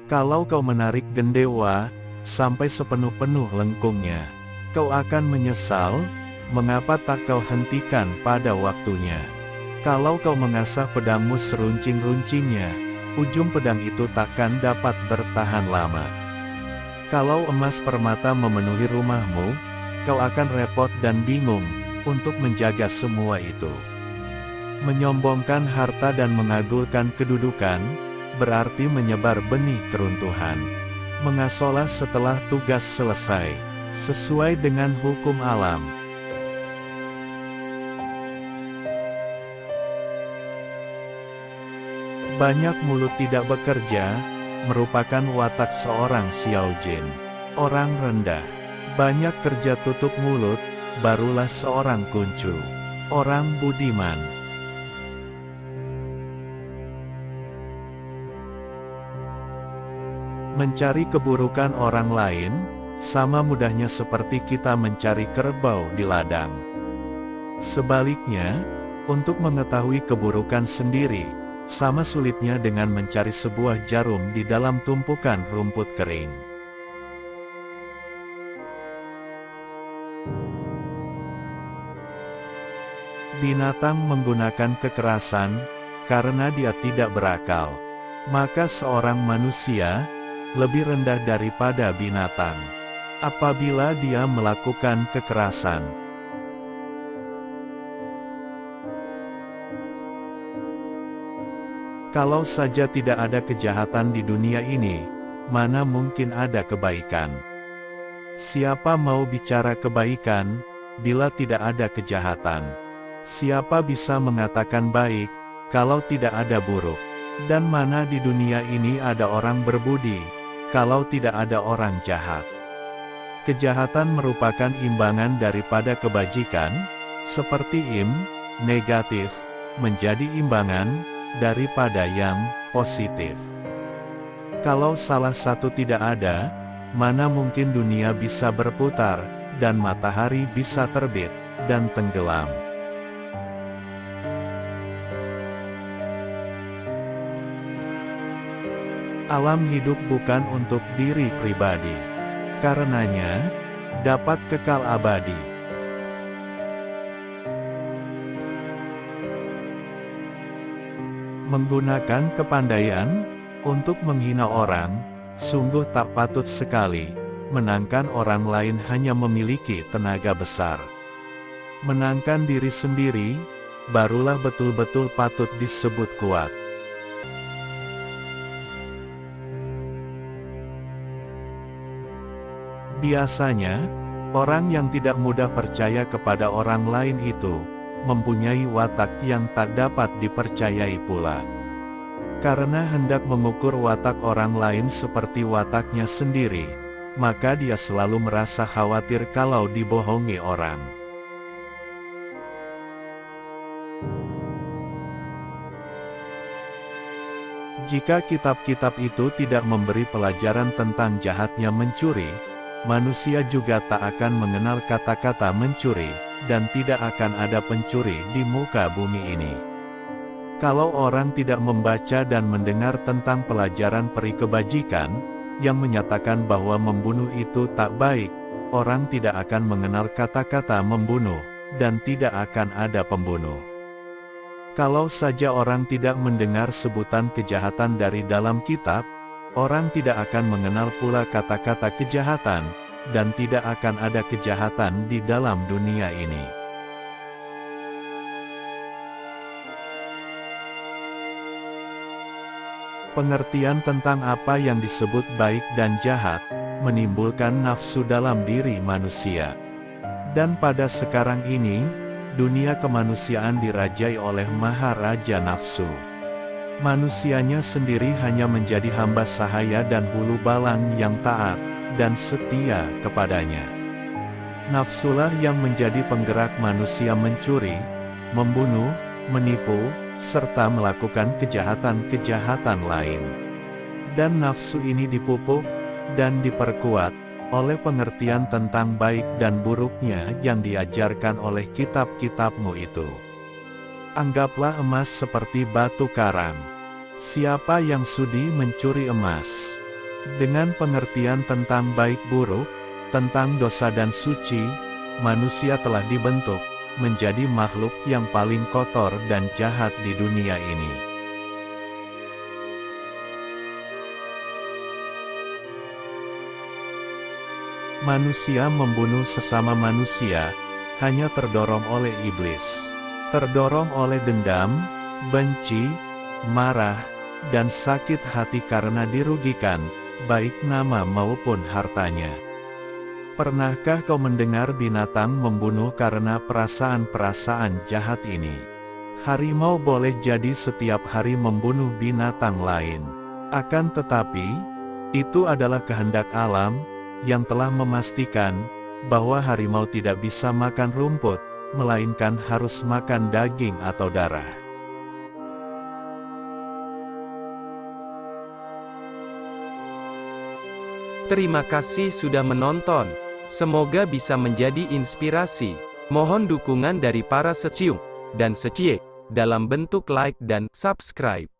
Kalau kau menarik gendewa sampai sepenuh-penuh lengkungnya, kau akan menyesal, mengapa tak kau hentikan pada waktunya. Kalau kau mengasah pedangmu seruncing-runcingnya, ujung pedang itu takkan dapat bertahan lama. Kalau emas permata memenuhi rumahmu, kau akan repot dan bingung untuk menjaga semua itu. Menyombongkan harta dan mengagulkan kedudukan, berarti menyebar benih keruntuhan. Mengasolah setelah tugas selesai, sesuai dengan hukum alam. Banyak mulut tidak bekerja, merupakan watak seorang Xiao Jin. Orang rendah. Banyak kerja tutup mulut, barulah seorang kuncu. Orang budiman. Mencari keburukan orang lain, sama mudahnya seperti kita mencari kerbau di ladang. Sebaliknya, untuk mengetahui keburukan sendiri, sama sulitnya dengan mencari sebuah jarum di dalam tumpukan rumput kering. Binatang menggunakan kekerasan, karena dia tidak berakal. Maka seorang manusia, lebih rendah daripada binatang, apabila dia melakukan kekerasan. Kalau saja tidak ada kejahatan di dunia ini, mana mungkin ada kebaikan? Siapa mau bicara kebaikan, bila tidak ada kejahatan? Siapa bisa mengatakan baik, kalau tidak ada buruk? Dan mana di dunia ini ada orang berbudi, kalau tidak ada orang jahat? Kejahatan merupakan imbangan daripada kebajikan, seperti negatif, menjadi imbangan daripada yang positif. Kalau salah satu tidak ada, mana mungkin dunia bisa berputar, dan matahari bisa terbit dan tenggelam. Alam hidup bukan untuk diri pribadi. Karenanya, dapat kekal abadi. Menggunakan kepandaian untuk menghina orang, sungguh tak patut sekali. Menangkan orang lain hanya memiliki tenaga besar. Menangkan diri sendiri, barulah betul-betul patut disebut kuat. Biasanya, orang yang tidak mudah percaya kepada orang lain itu, mempunyai watak yang tak dapat dipercayai pula. Karena hendak mengukur watak orang lain seperti wataknya sendiri, maka dia selalu merasa khawatir kalau dibohongi orang. Jika kitab-kitab itu tidak memberi pelajaran tentang jahatnya mencuri, manusia juga tak akan mengenal kata-kata mencuri, dan tidak akan ada pencuri di muka bumi ini. Kalau orang tidak membaca dan mendengar tentang pelajaran peri kebajikan, yang menyatakan bahwa membunuh itu tak baik, orang tidak akan mengenal kata-kata membunuh, dan tidak akan ada pembunuh. Kalau saja orang tidak mendengar sebutan kejahatan dari dalam kitab, orang tidak akan mengenal pula kata-kata kejahatan, dan tidak akan ada kejahatan di dalam dunia ini. Pengertian tentang apa yang disebut baik dan jahat, menimbulkan nafsu dalam diri manusia. Dan pada sekarang ini, dunia kemanusiaan dirajai oleh Maharaja Nafsu. Manusianya sendiri hanya menjadi hamba sahaya dan hulu balang yang taat dan setia kepadanya. Nafsulah yang menjadi penggerak manusia mencuri, membunuh, menipu, serta melakukan kejahatan-kejahatan lain. Dan nafsu ini dipupuk dan diperkuat oleh pengertian tentang baik dan buruknya yang diajarkan oleh kitab-kitabmu itu. Anggaplah emas seperti batu karang. Siapa yang sudi mencuri emas, Dengan pengertian tentang baik buruk, tentang dosa dan suci, manusia telah dibentuk menjadi makhluk yang paling kotor dan jahat di dunia ini. Manusia membunuh sesama manusia, hanya terdorong oleh iblis. Terdorong oleh dendam, benci, marah, dan sakit hati karena dirugikan, baik nama maupun hartanya. Pernahkah kau mendengar binatang membunuh karena perasaan-perasaan jahat ini? Harimau boleh jadi setiap hari membunuh binatang lain. Akan tetapi, itu adalah kehendak alam, yang telah memastikan, bahwa harimau tidak bisa makan rumput, melainkan harus makan daging atau darah. Terima kasih sudah menonton. Semoga bisa menjadi inspirasi. Mohon dukungan dari para seciung dan secije dalam bentuk like dan subscribe.